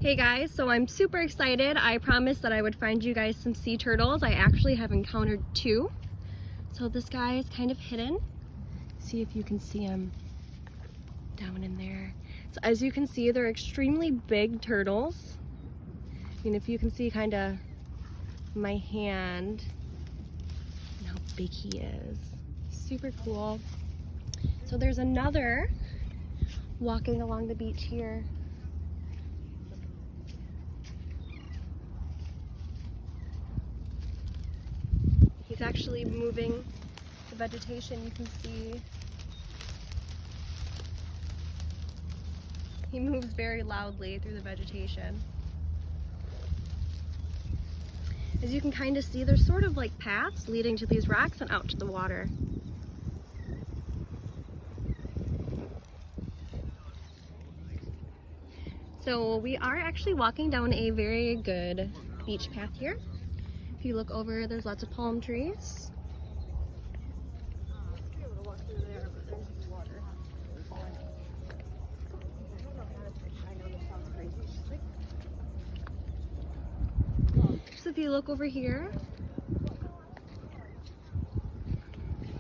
Hey guys, so I'm super excited. I promised that I would find you guys some sea turtles. I actually have encountered two. So this guy is kind of hidden. See if you can see him down in there. So as you can see, they're extremely big turtles. I mean, if you can see kind of my hand and how big he is. Super cool. So there's another walking along the beach here. He's actually moving the vegetation. You can see he moves very loudly through the vegetation. As you can kind of see, there's sort of like paths leading to these rocks and out to the water. So we are actually walking down a very good beach path here. If you look over, there's lots of palm trees. So if you look over here,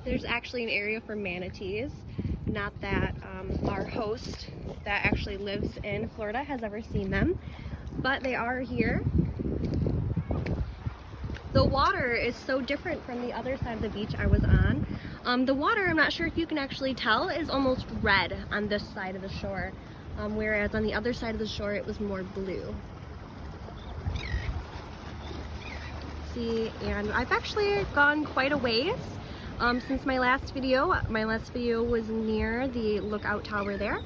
there's actually an area for manatees. Not that our host that actually lives in Florida has ever seen them, but they are here. The water is so different from the other side of the beach I was on. The water, I'm not sure if you can actually tell, is almost red on this side of the shore, whereas on the other side of the shore it was more blue. See, and I've actually gone quite a ways since my last video. My last video was near the lookout tower there.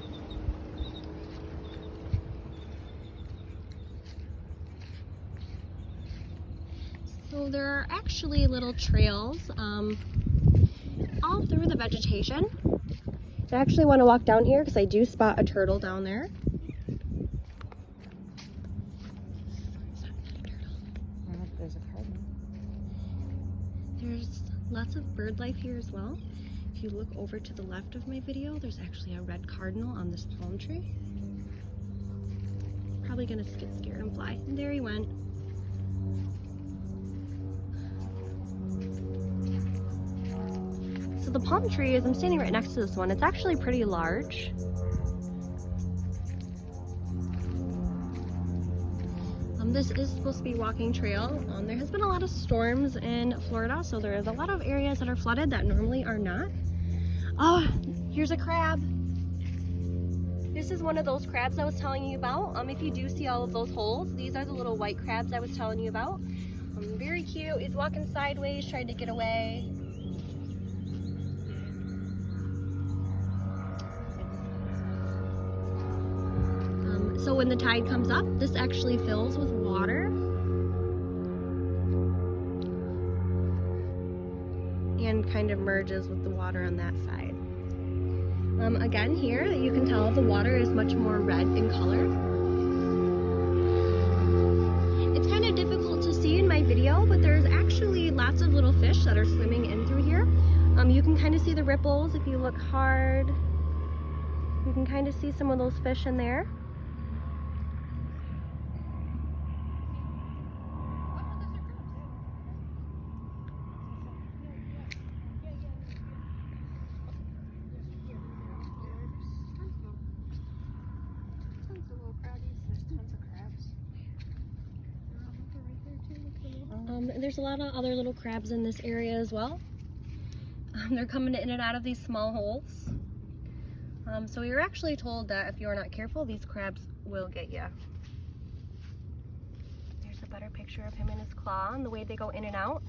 So there are actually little trails all through the vegetation. I actually want to walk down here because I do spot a turtle down there. There's a cardinal. There's lots of bird life here as well. If you look over to the left of my video, there's actually a red cardinal on this palm tree. Probably gonna get scared and fly. And there he went. So the palm tree is, I'm standing right next to this one. It's actually pretty large. This is supposed to be a walking trail. There has been a lot of storms in Florida, so there is a lot of areas that are flooded that normally are not. Oh, here's a crab. This is one of those crabs I was telling you about. If you do see all of those holes, these are the little white crabs I was telling you about. Very cute. He's walking sideways, trying to get away. So when the tide comes up, this actually fills with water. And kind of merges with the water on that side. Again here, you can tell the water is much more red in color. It's kind of difficult to see in my video, but there's actually lots of little fish that are swimming in through here. You can kind of see the ripples if you look hard. You can kind of see some of those fish in there. There's a lot of other little crabs in this area as well. They're coming in and out of these small holes. So you're actually told that if you're not careful, these crabs will get you. There's a better picture of him in his claw and the way they go in and out.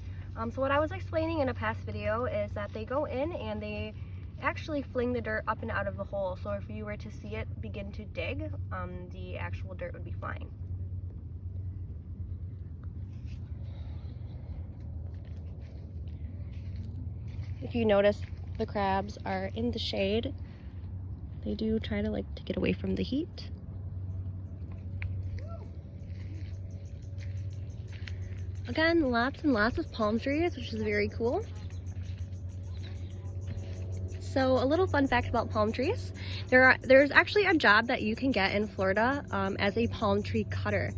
So what I was explaining in a past video is that they go in and they actually fling the dirt up and out of the hole. So if you were to see it begin to dig, the actual dirt would be flying. If you notice, the crabs are in the shade. They do try to like to get away from the heat. Again, lots and lots of palm trees, which is very cool. So a little fun fact about palm trees. There's actually a job that you can get in Florida as a palm tree cutter.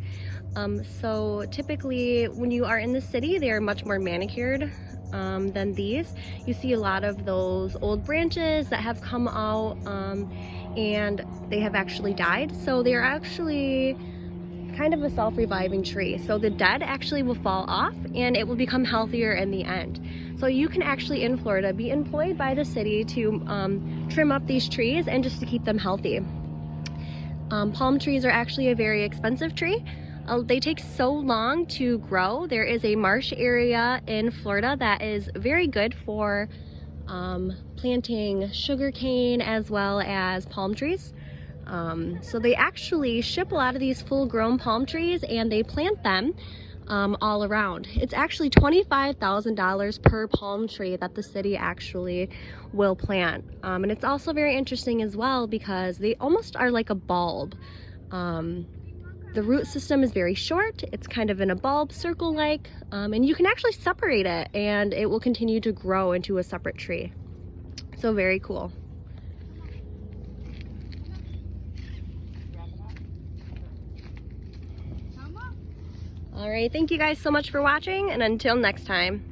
So typically when you are in the city, they are much more manicured than these. You see a lot of those old branches that have come out and they have actually died. So they are actually kind of a self-reviving tree. So the dead actually will fall off and it will become healthier in the end. So you can actually in Florida be employed by the city to trim up these trees and just to keep them healthy. Palm trees are actually a very expensive tree. They take so long to grow. There is a marsh area in Florida that is very good for planting sugarcane as well as palm trees. So they actually ship a lot of these full-grown palm trees and they plant them all around. It's actually $25,000 per palm tree that the city actually will plant. And it's also very interesting as well because they almost are like a bulb. The root system is very short. It's kind of in a bulb circle-like, and you can actually separate it and it will continue to grow into a separate tree. So very cool. All right, thank you guys so much for watching, and until next time.